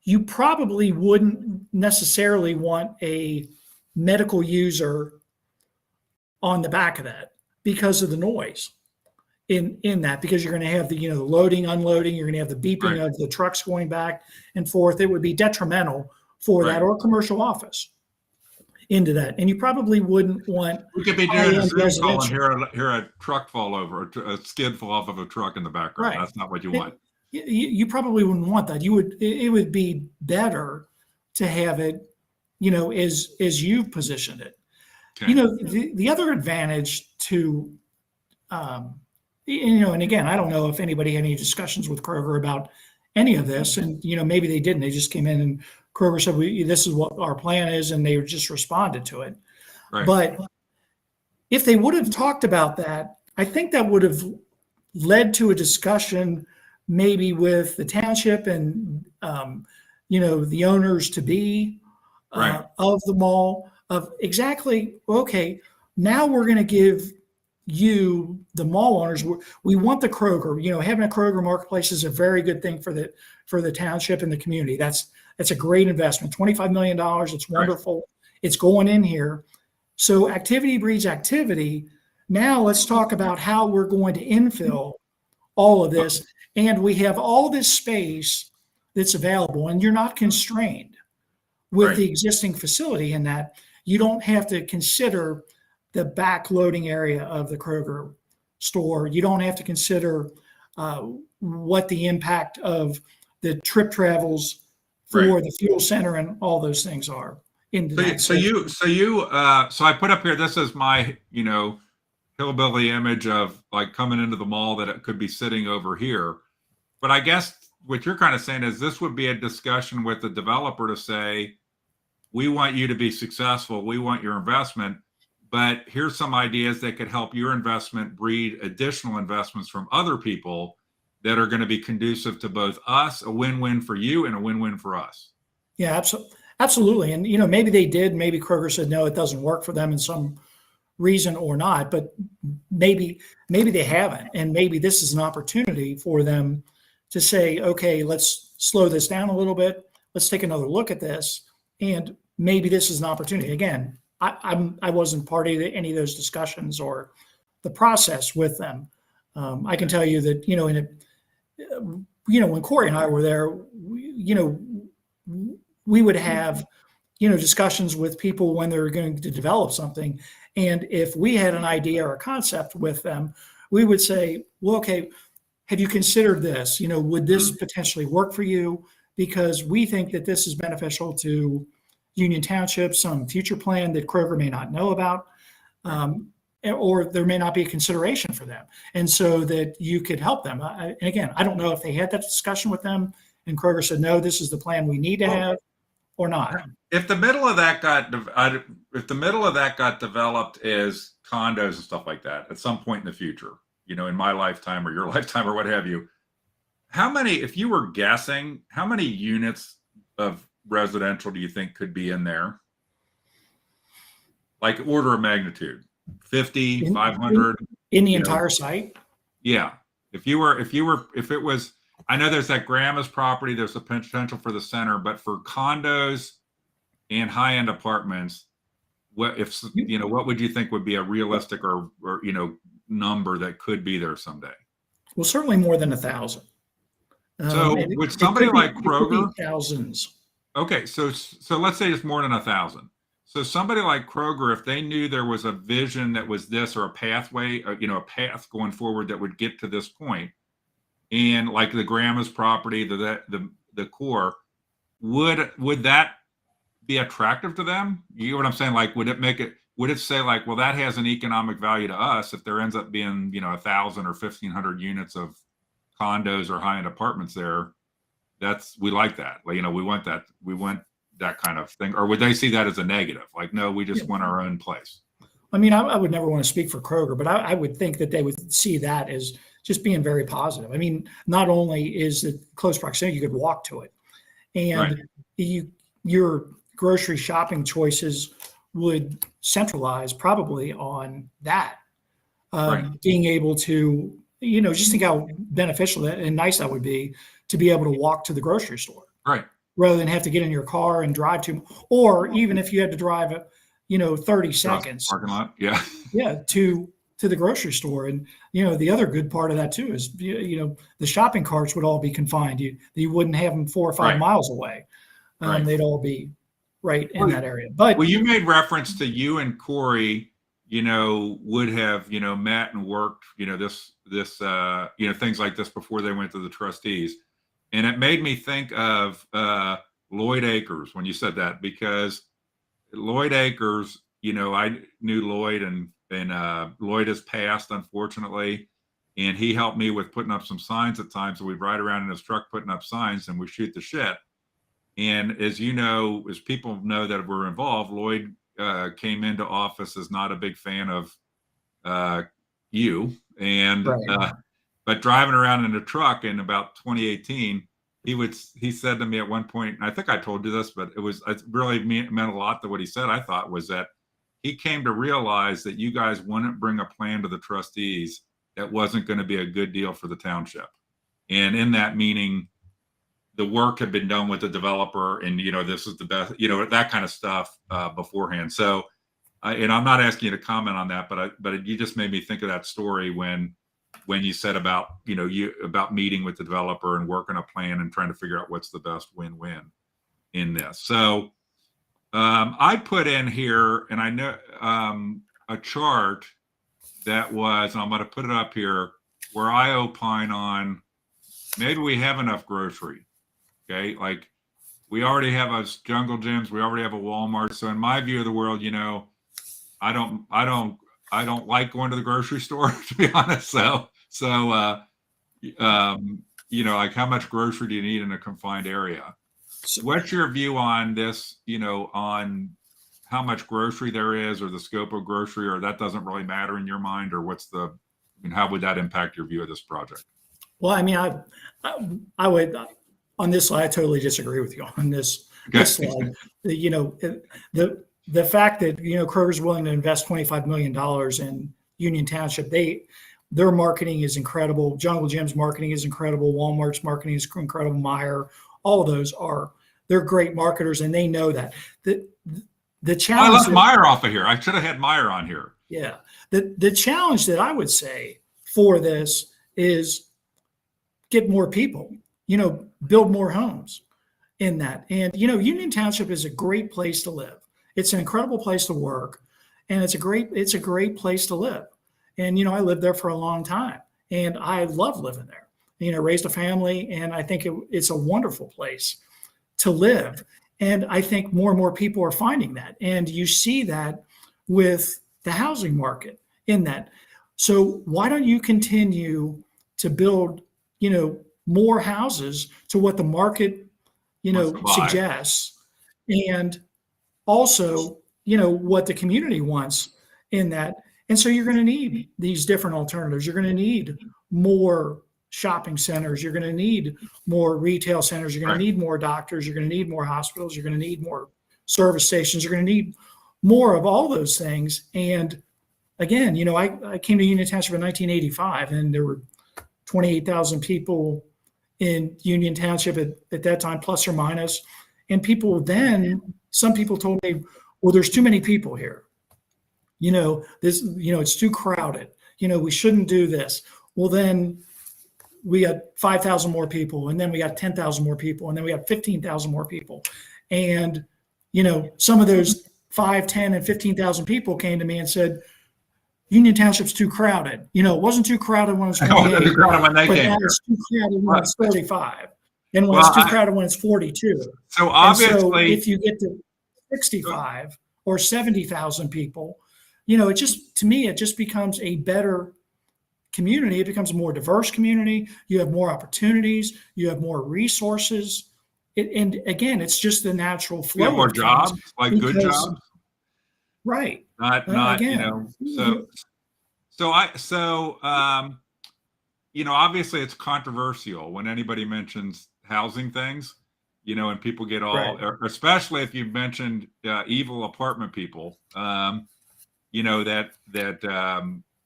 Speaker 2: you probably wouldn't necessarily want a medical user on the back of that because of the noise in that, because you're going to have the loading, unloading, you're going to have the beeping
Speaker 1: Right.
Speaker 2: of the trucks going back and forth. It would be detrimental for
Speaker 1: Right.
Speaker 2: that, or commercial office into that. And you probably wouldn't want
Speaker 1: We could be doing a
Speaker 2: high-end
Speaker 1: Zoom call and
Speaker 2: residential.
Speaker 1: hear a truck fall over, a skid fall off of a truck in the background.
Speaker 2: Right.
Speaker 1: That's not what you want.
Speaker 2: You probably wouldn't want that. It would be better to have it, as you've positioned it.
Speaker 1: Okay.
Speaker 2: The other advantage to, and again, I don't know if anybody had any discussions with Kroger about any of this, and maybe they didn't. They just came in and Kroger said, "This is what our plan is," and they just responded to it.
Speaker 1: Right.
Speaker 2: But if they would have talked about that, I think that would have led to a discussion maybe with the township and the owners to be
Speaker 1: Right.
Speaker 2: of the mall, of exactly, okay, now we're going to give you, the mall owners, we want the Kroger, having a Kroger marketplace is a very good thing for the township and the community. That's a great investment. $25 million. It's wonderful. Right. It's going in here. So activity breeds activity. Now let's talk about how we're going to infill all of this. And we have all this space that's available, and you're not constrained with
Speaker 1: Right.
Speaker 2: the existing facility in that you don't have to consider the back loading area of the Kroger store. You don't have to consider what the impact of the trip travels for
Speaker 1: Right.
Speaker 2: the fuel center and all those things are.
Speaker 1: So I put up here, this is my, hillbilly image of like coming into the mall that it could be sitting over here. But I guess what you're kind of saying is this would be a discussion with the developer to say, we want you to be successful. We want your investment, but here's some ideas that could help your investment breed additional investments from other people that are going to be conducive to both us, a win-win for you and a win-win for us.
Speaker 2: Yeah, absolutely. And, maybe they did, maybe Kroger said, no, it doesn't work for them in some reason or not, but maybe they haven't. And maybe this is an opportunity for them to say, okay, let's slow this down a little bit. Let's take another look at this. And maybe this is an opportunity. Again, I wasn't part of any of those discussions or the process with them. I can tell you that, when Corey and I were there, we would have, discussions with people when they're going to develop something. And if we had an idea or a concept with them, we would say, well, okay, have you considered this? Would this potentially work for you? Because we think that this is beneficial to Union Township, some future plan that Kroger may not know about, or there may not be a consideration for them. And so that you could help them. And again, I don't know if they had that discussion with them and Kroger said, no, this is the plan we need to have, or not.
Speaker 1: If the middle of that got developed as condos and stuff like that at some point in the future, in my lifetime or your lifetime or what have you, if you were guessing, how many units of residential do you think could be in there? Like order of magnitude, 50,
Speaker 2: In,
Speaker 1: 500,
Speaker 2: in the
Speaker 1: you know?
Speaker 2: entire site.
Speaker 1: Yeah. If it was, I know there's that grandma's property, there's a potential for the center, but for condos and high-end apartments, what what would you think would be a realistic or number that could be there someday?
Speaker 2: Well, certainly more than 1,000.
Speaker 1: So
Speaker 2: And
Speaker 1: would
Speaker 2: it
Speaker 1: somebody like
Speaker 2: it could be
Speaker 1: Kroger,
Speaker 2: thousands.
Speaker 1: okay, so let's say it's more than 1,000. So somebody like Kroger, if they knew there was a vision that was this or a pathway, a path going forward that would get to this point, and like the grandma's property, the core, would that be attractive to them? You know what I'm saying? Like, would it say like, well, that has an economic value to us if there ends up being 1,000 or 1,500 units of condos or high-end apartments there? We like that. Like, we want that kind of thing. Or would they see that as a negative? Like, no, we just want our own place.
Speaker 2: I mean, I would never want to speak for Kroger, but I would think that they would see that as just being very positive. I mean, not only is it close proximity, you could walk to it, and your grocery shopping choices would centralize probably on that. Being able to, just think how beneficial that and nice that would be to be able to walk to the grocery store.
Speaker 1: Right.
Speaker 2: Rather than have to get in your car and drive to, or even if you had to drive 30 seconds
Speaker 1: parking lot. Yeah.
Speaker 2: Yeah. To the grocery store. And, the other good part of that too is, the shopping carts would all be confined. You wouldn't have them 4 or 5 miles away. They'd all be right in that area. But
Speaker 1: you made reference to you and Corey, would have, met and worked, this, things like this before they went to the trustees. And it made me think of Lloyd Akers when you said that, because Lloyd Akers, I knew Lloyd and Lloyd has passed, unfortunately. And he helped me with putting up some signs at times. So we'd ride around in his truck putting up signs and we shoot the shit. And as as people know that were involved, Lloyd came into office as not a big fan of you. And but driving around in a truck in about 2018, he said to me at one point, and I think I told you this, but it really meant a lot to what he said. I thought was that he came to realize that you guys wouldn't bring a plan to the trustees that wasn't going to be a good deal for the township. And in that meaning, the work had been done with the developer and, this is the best, that kind of stuff beforehand. So, and I'm not asking you to comment on that, but you just made me think of that story when you said about, about meeting with the developer and working a plan and trying to figure out what's the best win-win in this. So I put in here, and I know a chart that was, and I'm going to put it up here, where I opine on maybe we have enough grocery. Okay. Like we already have a Jungle Gyms. We already have a Walmart. So in my view of the world, I don't like going to the grocery store, to be honest. So, like how much grocery do you need in a confined area? What's your view on this, on how much grocery there is or the scope of grocery, or that doesn't really matter in your mind, or how would that impact your view of this project?
Speaker 2: Well, I mean, I would, on this slide, I totally disagree with you on this slide. The fact that, Kroger's willing to invest $25 million in Union Township, their marketing is incredible. Jungle Gym's marketing is incredible. Walmart's marketing is incredible. Meijer, all of those they're great marketers, and they know that. The challenge.
Speaker 1: I left Meijer off of here. I should have had Meijer on here.
Speaker 2: Yeah. The challenge that I would say for this is get more people, build more homes in that. And, Union Township is a great place to live. It's an incredible place to work, and it's a great place to live. And, I lived there for a long time, and I love living there. Raised a family, and I think it's a wonderful place to live. And I think more and more people are finding that. And you see that with the housing market in that. So why don't you continue to build, more houses to what the market, suggests, and also, what the community wants in that. And so you're going to need these different alternatives. You're going to need more shopping centers. You're going to need more retail centers. You're going to need more doctors. You're going to need more hospitals. You're going to need more service stations. You're going to need more of all those things. And again, I came to Union Township in 1985, and there were 28,000 people in Union Township at that time, plus or minus. And some people told me, well, there's too many people here. It's too crowded. We shouldn't do this. Well, then we got 5,000 more people, and then we got 10,000 more people, and then we got 15,000 more people. And, some of those 5, 10, and 15,000 people came to me and said, Union Township's too crowded. It wasn't too crowded when it was 28, but now it's too crowded when it's 35. And when it's too crowded when it's 42.
Speaker 1: So obviously,
Speaker 2: so if you get to 65 or 70,000 people, to me, it just becomes a better community. It becomes a more diverse community. You have more opportunities. You have more resources. And again, it's just the natural flow.
Speaker 1: You have more jobs, good jobs.
Speaker 2: Right.
Speaker 1: Not,
Speaker 2: again,
Speaker 1: obviously it's controversial when anybody mentions housing things, and people get all, especially if you've mentioned evil apartment people,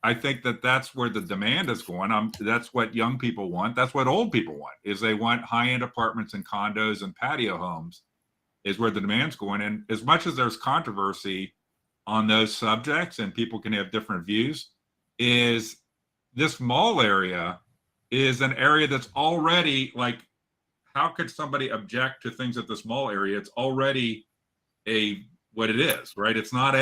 Speaker 1: I think that's where the demand is going. That's what young people want. That's what old people want, is they want high-end apartments and condos and patio homes is where the demand's going. And as much as there's controversy on those subjects and people can have different views, is this mall area is an area that's already how could somebody object to things at this mall area? It's already what it is, right? It's not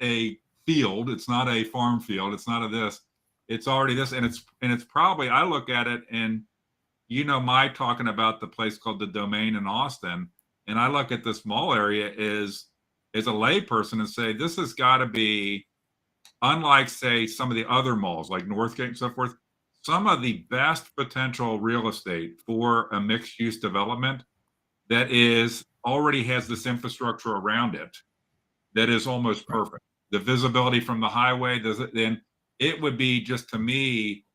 Speaker 1: a field. It's not a farm field. It's not this. It's already this. And it's probably, I look at it and, my talking about the place called the Domain in Austin. And I look at this mall area as a layperson and say, this has got to be, unlike, say, some of the other malls like Northgate and so forth, some of the best potential real estate for a mixed use development that already has this infrastructure around it that is almost perfect. The visibility from the highway, then it would be, just to me,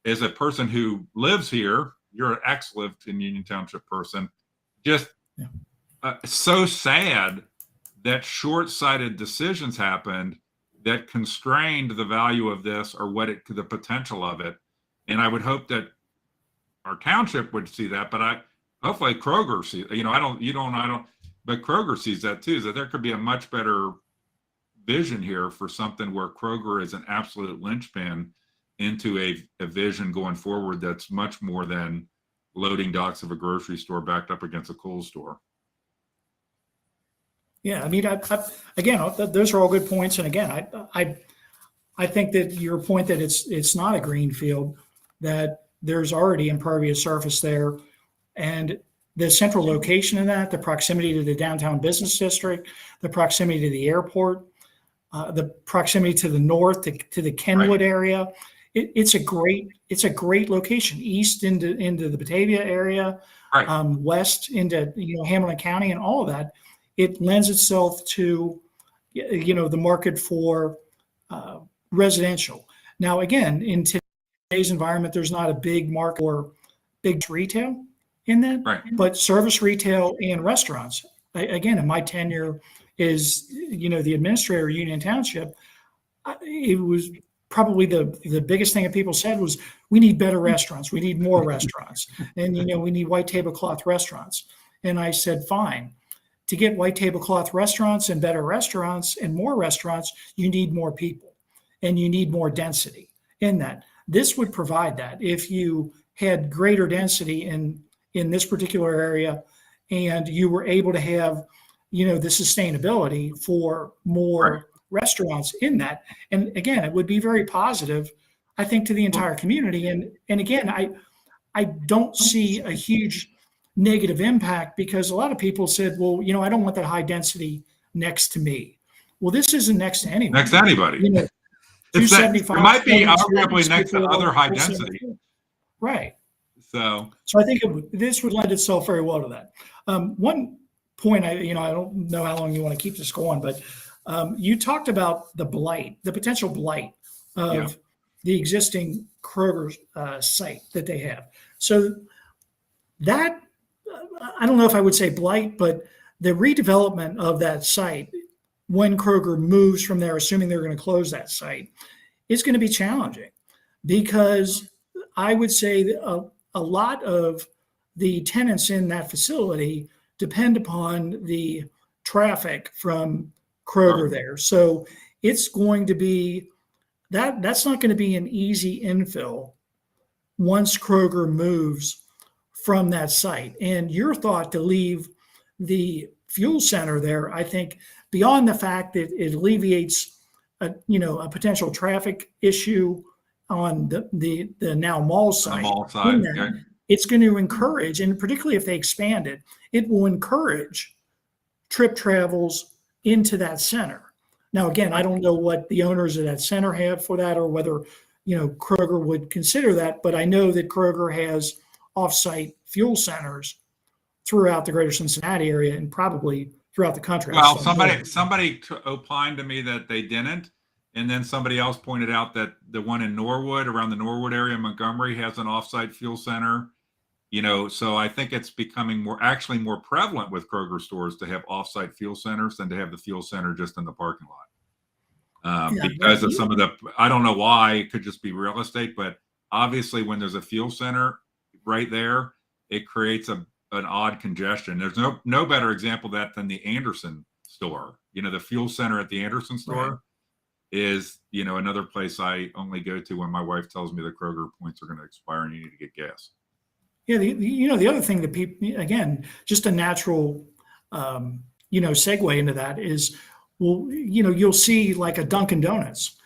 Speaker 1: as a person who lives here, you're an ex-lived in Union Township person, just so sad that short-sighted decisions happened that constrained the value of this or the potential of it. And I would hope that our township would see that, but hopefully Kroger sees, but Kroger sees that too, that there could be a much better vision here for something where Kroger is an absolute linchpin into a vision going forward that's much more than loading docks of a grocery store backed up against a Kohl's store.
Speaker 2: Yeah, I mean, again, those are all good points. And again, I think that your point that it's not a green field, that there's already impervious surface there, and the central location of that, the proximity to the downtown business district, the proximity to the airport, the proximity to the north, to the Kenwood area. It's a great location, east into the Batavia area, west into Hamilton County, and all of that. It lends itself to the market for residential. Now, again, in today's environment, there's not a big market for big retail in that, but service retail and restaurants. Again, in my tenure is the administrator of Union Township, it was probably the biggest thing that people said was, we need better restaurants, we need more restaurants, and we need white tablecloth restaurants. And I said, fine. To get white tablecloth restaurants and better restaurants and more restaurants, you need more people and you need more density in that. This would provide that. If you had greater density in this particular area and you were able to have, the sustainability for more restaurants in that. And again, it would be very positive, I think, to the entire community. And again, I don't see a huge negative impact, because a lot of people said, well, I don't want that high density next to me. Well, this isn't next to anyone.
Speaker 1: Next to anybody. It might be arguably next to other high density.
Speaker 2: Right.
Speaker 1: So
Speaker 2: I think this would lend itself very well to that. One point, I don't know how long you want to keep this going, but you talked about the potential blight of the existing Kroger site that they have. So that, I don't know if I would say blight, but the redevelopment of that site when Kroger moves from there, assuming they're going to close that site, is going to be challenging because I would say that a lot of the tenants in that facility depend upon the traffic from Kroger there. So it's going to be that's not going to be an easy infill once Kroger moves from that site. And your thought to leave the fuel center there, I think, beyond the fact that it alleviates a potential traffic issue on the now mall site.
Speaker 1: The mall side,
Speaker 2: it's going to encourage, and particularly if they expand it, it will encourage trip travels into that center. Now, again, I don't know what the owners of that center have for that, or whether Kroger would consider that, but I know that Kroger has offsite fuel centers throughout the greater Cincinnati area and probably throughout the country.
Speaker 1: Well, somebody opined to me that they didn't, and then somebody else pointed out that the one in Norwood, around the Norwood area in Montgomery, has an offsite fuel center. So I think it's becoming more prevalent with Kroger stores to have offsite fuel centers than to have the fuel center just in the parking lot. Because of some of I don't know why, it could just be real estate, but obviously when there's a fuel center right there, it creates an odd congestion. There's no better example of that than the Anderson store. The fuel center at the Anderson store is, another place I only go to when my wife tells me the Kroger points are going to expire and you need to get gas.
Speaker 2: Yeah, the other thing that people, again, just a natural, segue into that is, well, you'll see like a Dunkin' Donuts,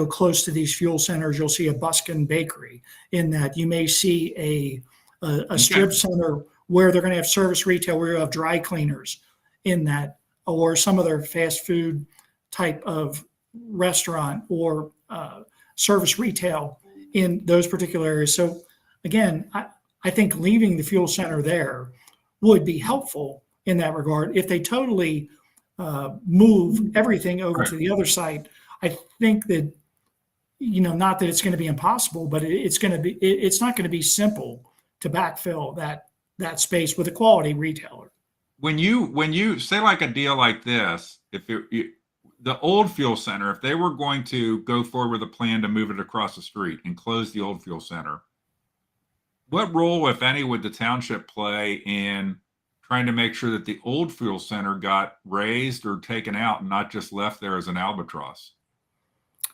Speaker 2: close to these fuel centers. You'll see a Buskin bakery in that. You may see a strip center where they're going to have service retail, where you have dry cleaners in that, or some other fast food type of restaurant or service retail in those particular areas. So again, I think leaving the fuel center there would be helpful in that regard. If they totally move everything over to the other site, I think that, not that it's going to be impossible, but it's not going to be simple to backfill that space with a quality retailer.
Speaker 1: When you say like a deal like this, if the old fuel center, if they were going to go forward with a plan to move it across the street and close the old fuel center, what role, if any, would the township play in trying to make sure that the old fuel center got raised or taken out and not just left there as an albatross?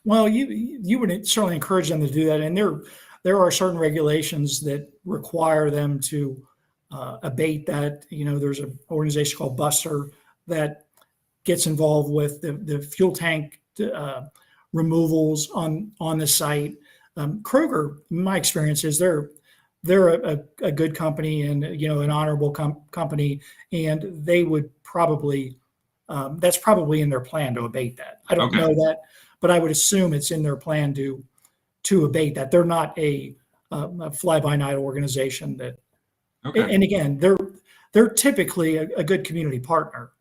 Speaker 2: Well, you would certainly encourage them to do that, and there are certain regulations that require them to abate that. There's an organization called Buster that gets involved with the fuel tank removals on the site. Kroger, in my experience, is they're a good company and an honorable company, and they would probably that's probably in their plan to abate that. I don't know that, but I would assume it's in their plan to abate that. They're not a fly-by-night organization that. And again, they're typically a good community partner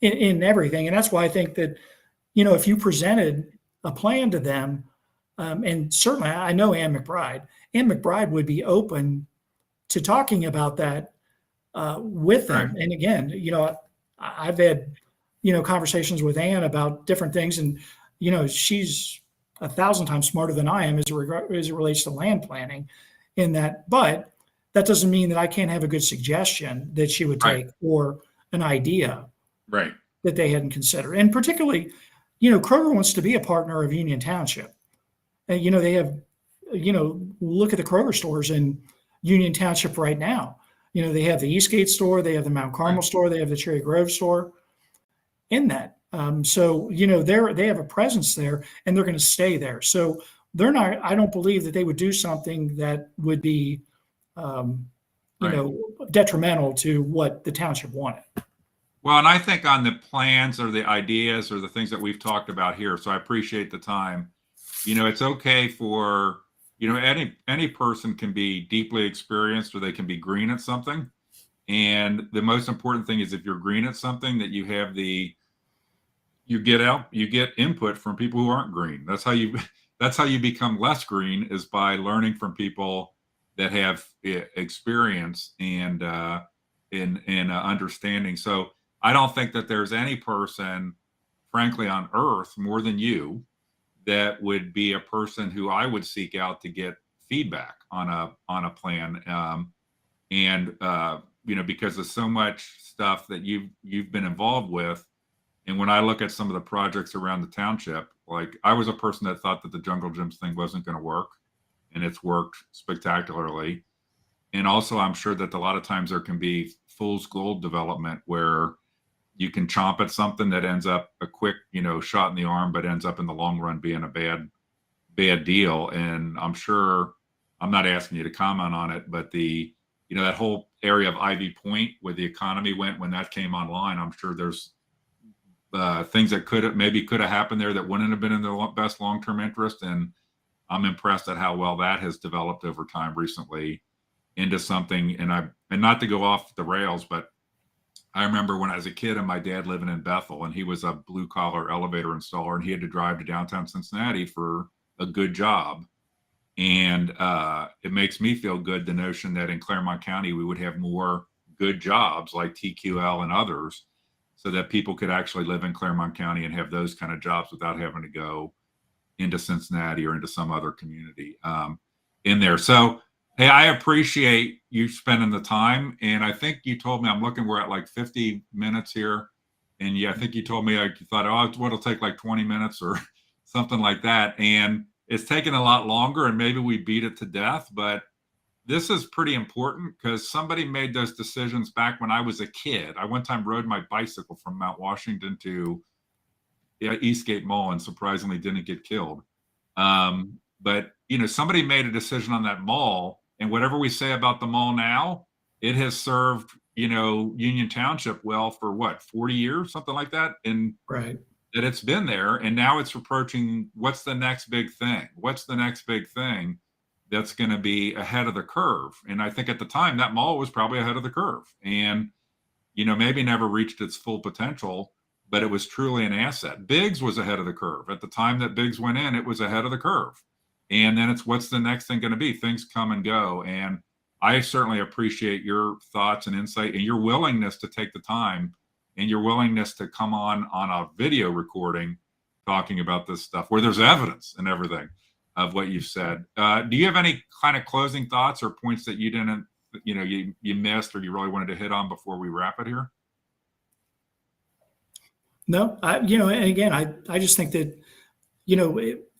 Speaker 2: in everything, and that's why I think that if you presented a plan to them, and certainly I know Ann McBride would be open to talking about that with them. Right. And again, I've had conversations with Ann about different things, and she's 1,000 times smarter than I am as it relates to land planning in that. But that doesn't mean that I can't have a good suggestion that she would take or an idea that they hadn't considered. And particularly, Kroger wants to be a partner of Union Township. And, they have, look at the Kroger stores in Union Township right now. They have the Eastgate store, they have the Mount Carmel store, they have the Cherry Grove store in that. So, they have a presence there and they're going to stay there. So I don't believe that they would do something that would be, detrimental to what the township wanted.
Speaker 1: Well, and I think on the plans or the ideas or the things that we've talked about here, so I appreciate the time. It's okay for, any person can be deeply experienced or they can be green at something. And the most important thing is if you're green at something, that you have you get input from people who aren't green. That's how you that's how you become less green, is by learning from people that have experience and understanding. So I don't think that there's any person, frankly, on earth more than you that would be a person who I would seek out to get feedback on a plan. And because there's so much stuff that you've been involved with. And when I look at some of the projects around the township, like I was a person that thought that the jungle gyms thing wasn't going to work, and it's worked spectacularly. And also, I'm sure that a lot of times there can be fool's gold development where you can chomp at something that ends up a quick, shot in the arm, but ends up in the long run being a bad deal. And I'm sure, I'm not asking you to comment on it, but that whole area of Ivy Point where the economy went when that came online, I'm sure there's things that could have happened there that wouldn't have been in the best long-term interest. And I'm impressed at how well that has developed over time recently into something. And not to go off the rails, but I remember when I was a kid and my dad living in Bethel, and he was a blue collar elevator installer, and he had to drive to downtown Cincinnati for a good job. And it makes me feel good, the notion that in Claremont County, we would have more good jobs like TQL and others, so that people could actually live in Claremont County and have those kind of jobs without having to go into Cincinnati or into some other community in there. So, hey, I appreciate you spending the time. And I think you told me, I'm looking, we're at like 50 minutes here. And yeah, I think you told me, you thought, oh, it'll take like 20 minutes or something like that. And it's taken a lot longer, and maybe we beat it to death, but this is pretty important because somebody made those decisions back when I was a kid. I one time rode my bicycle from Mount Washington to Eastgate Mall and surprisingly didn't get killed. But somebody made a decision on that mall, and whatever we say about the mall now, it has served, Union Township well for 40 years, something like that. And
Speaker 2: Right.
Speaker 1: that it's been there, and now it's approaching, what's the next big thing? What's the next big thing that's going to be ahead of the curve? And I think at the time that mall was probably ahead of the curve, and maybe never reached its full potential, but it was truly an asset. Biggs was ahead of the curve. At the time that Biggs went in, it was ahead of the curve. And then it's, what's the next thing going to be? Things come and go. And I certainly appreciate your thoughts and insight and your willingness to take the time and your willingness to come on a video recording talking about this stuff where there's evidence and everything of what you've said. Do you have any kind of closing thoughts or points that you didn't, you missed or you really wanted to hit on before we wrap it here?
Speaker 2: No, and again, I just think that,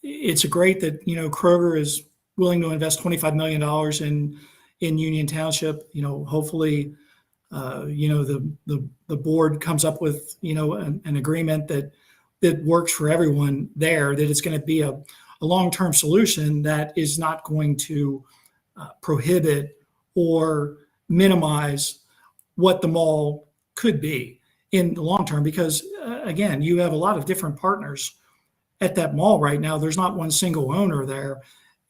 Speaker 2: it's great that, Kroger is willing to invest $25 million in Union Township. Hopefully, the board comes up with, an agreement that works for everyone there, that it's going to be a long-term solution that is not going to prohibit or minimize what the mall could be in the long term. Because again, you have a lot of different partners at that mall right now. There's not one single owner there,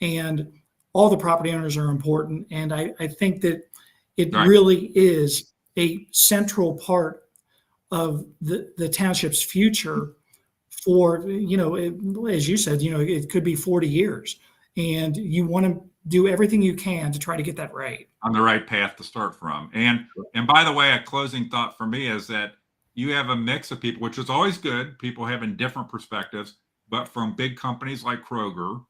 Speaker 2: and all the property owners are important. And I think that it
Speaker 1: Right.
Speaker 2: really is a central part of the township's future for, as you said, it could be 40 years, and you want to do everything you can to try to get that right.
Speaker 1: On the right path to start from. And by the way, a closing thought for me is that you have a mix of people, which is always good, people having different perspectives, but from big companies like Kroger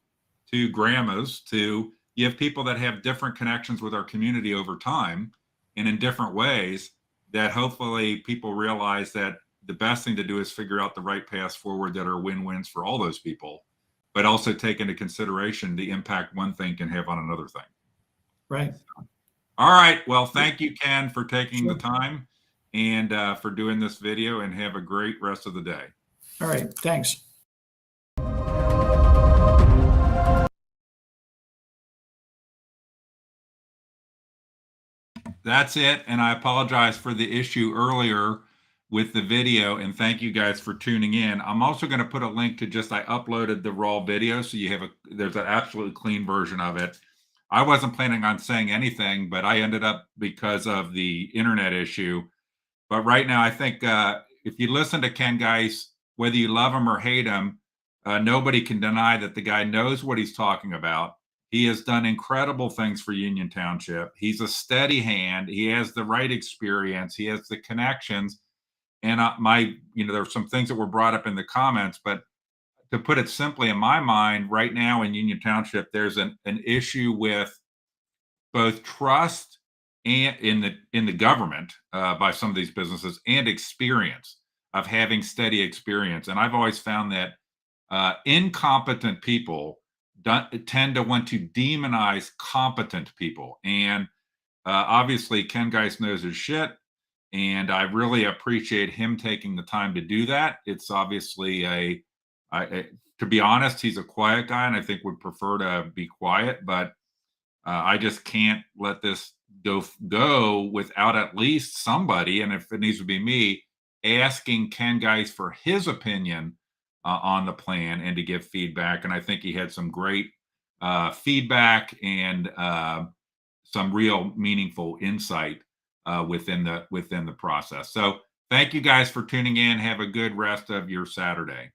Speaker 1: to grandmas to, you have people that have different connections with our community over time and in different ways, that hopefully people realize that the best thing to do is figure out the right paths forward that are win-wins for all those people, but also take into consideration the impact one thing can have on another thing.
Speaker 2: Right.
Speaker 1: All right. Well, thank you, Ken, for taking
Speaker 2: Sure.
Speaker 1: the time and for doing this video, and have a great rest of the day.
Speaker 2: All right. Thanks.
Speaker 1: That's it. And I apologize for the issue earlier with the video, and thank you guys for tuning in. I'm also going to put a link to I uploaded the raw video, so you have there's an absolutely clean version of it. I wasn't planning on saying anything, but I ended up because of the internet issue. But right now, I think if you listen to Ken Geis, whether you love him or hate him, Nobody can deny that the guy knows what he's talking about. He has done incredible things for Union Township. He's a steady hand. He has the right experience. He has the connections. And there were some things that were brought up in the comments, but to put it simply, in my mind, right now in Union Township, there's an issue with both trust and in the government by some of these businesses and experience of having steady experience. And I've always found that incompetent people tend to want to demonize competent people. And obviously, Ken Geis knows his shit. And I really appreciate him taking the time to do that. It's obviously to be honest, he's a quiet guy, and I think would prefer to be quiet. But I just can't let this go without at least somebody, and if it needs to be me, asking Ken Geis for his opinion on the plan and to give feedback. And I think he had some great feedback and some real meaningful insight within the process. So thank you guys for tuning in. Have a good rest of your Saturday.